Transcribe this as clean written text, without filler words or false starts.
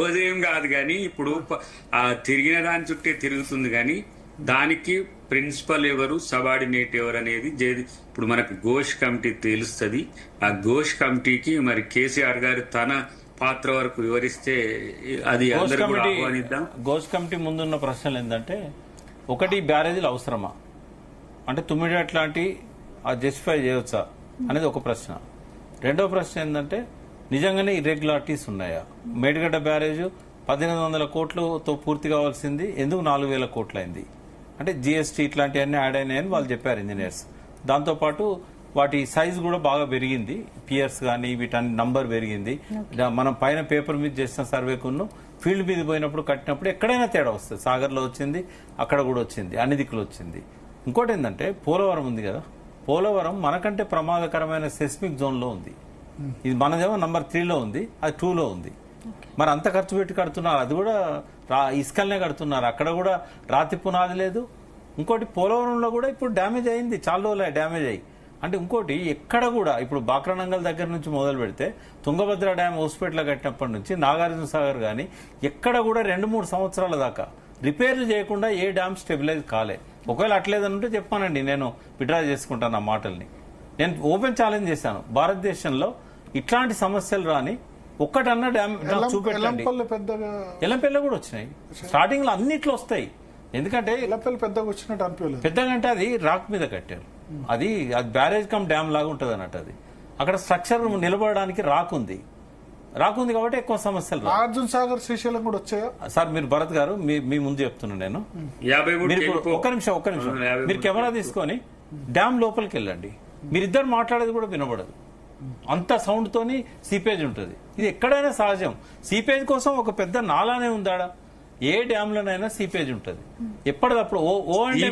రోజేం కాదు కానీ ఇప్పుడు తిరిగిన దాని చుట్టే తిరుగుతుంది కానీ దానికి ప్రిన్సిపల్ ఎవరు సబార్డినేట్ ఎవరు అనేది ఇప్పుడు మనకు ఘోష్ కమిటీ తెలుస్తుంది. ఆ ఘోష్ కమిటీకి మరి కేసీఆర్ గారు తన పాత్ర వరకు వివరిస్తే అది అందరూ కూడా ఆహ్వానిద్దాం. ఘోష్ కమిటీ ముందున్న ప్రశ్నలు ఏంటంటే, ఒకటి బ్యారేజీలు అవసరమా అంటే తుమ్మిడి లాంటి జస్టిఫై చేయవచ్చా అనేది ఒక ప్రశ్న. రెండో ప్రశ్న ఏంటంటే నిజంగానే ఇర్రెగ్యులారిటీస్ ఉన్నాయా? మేడిగడ్డ బ్యారేజ్ 1800 కోట్లతో పూర్తి కావాల్సింది ఎందుకు 4000 కోట్లు అయింది అంటే జిఎస్టీ ఇట్లాంటివన్నీ యాడ్ అయినాయని వాళ్ళు చెప్పారు ఇంజనీర్స్. దాంతోపాటు వాటి సైజ్ కూడా బాగా పెరిగింది, పియర్స్ కానీ వీటన్ని నంబర్ పెరిగింది. మనం పైన పేపర్ మీద చేసిన సర్వేకును ఫీల్డ్ మీద పోయినప్పుడు కట్టినప్పుడు ఎక్కడైనా తేడా వస్తుంది. సాగర్లో వచ్చింది, అక్కడ కూడా వచ్చింది, అన్ని దిక్కులు వచ్చింది. ఇంకోటి ఏంటంటే పోలవరం ఉంది కదా, పోలవరం మనకంటే ప్రమాదకరమైన సెస్మిక్ జోన్ లో ఉంది. ఇది మనదేమో నంబర్ 3లో ఉంది, అది 2లో ఉంది. మరి అంత ఖర్చు పెట్టి కడుతున్నారు, అది కూడా ఇసుకల్నే కడుతున్నారు, అక్కడ కూడా రాతి పునాది లేదు. ఇంకోటి పోలవరంలో కూడా ఇప్పుడు డ్యామేజ్ అయింది, చాలా రోజులు డ్యామేజ్ అయ్యి. అంటే ఇంకోటి ఎక్కడ కూడా ఇప్పుడు బాక్రానంగల్ దగ్గర నుంచి మొదలు పెడితే తుంగభద్ర డ్యామ్ హోస్పేటలో కట్టినప్పటి నుంచి నాగార్జున సాగర్ కానీ ఎక్కడ కూడా 2-3 సంవత్సరాల దాకా రిపేర్లు చేయకుండా ఏ డ్యామ్ స్టెబిలైజ్ కాలే. ఒకవేళ అట్లేదనుంటే చెప్పానండి, నేను విడ్రా చేసుకుంటాను ఆ మాటల్ని. నేను ఓపెన్ ఛాలెంజ్ చేశాను, భారతదేశంలో ఇట్లాంటి సమస్యలు రాని ఒక్కటన్నా డ్యామ్ చూపెట్టండి. ఎల్లంపల్లి కూడా వచ్చినాయి, స్టార్టింగ్ లో అన్నిట్లో వస్తాయి. ఎందుకంటే పెద్దగా వచ్చినట్టు అనిపించలేదు. పెద్దగా అంటే అది రాక్ మీద కట్టారు, అది బ్యారేజ్ కమ్ డ్యామ్ లాగా ఉంటుంది అన్నట్టు. అది అక్కడ స్ట్రక్చర్ నిలబడడానికి రాక్ ఉంది కాబట్టి ఎక్కువ సమస్యలు. నాగార్జున సాగర్ శ్రీశైలం కూడా వచ్చాయా సార్? మీరు భరత్ గారు మీ ముందు చెప్తున్నాను నేను. ఒక్క నిమిషం మీరు కెమెరా తీసుకొని డ్యామ్ లోపలికి వెళ్ళండి, మీరిద్దరు మాట్లాడేది కూడా వినబడదు, అంత సౌండ్ తోని సీపేజ్ ఉంటుంది. ఇది ఎక్కడైనా సహజం. సీపేజ్ కోసం ఒక పెద్ద నాలానే ఉందాడా? ఏ డ్యామ్ లోనైనా సీపేజ్ ఉంటుంది ఎప్పటికప్పుడు. ఓ అండ్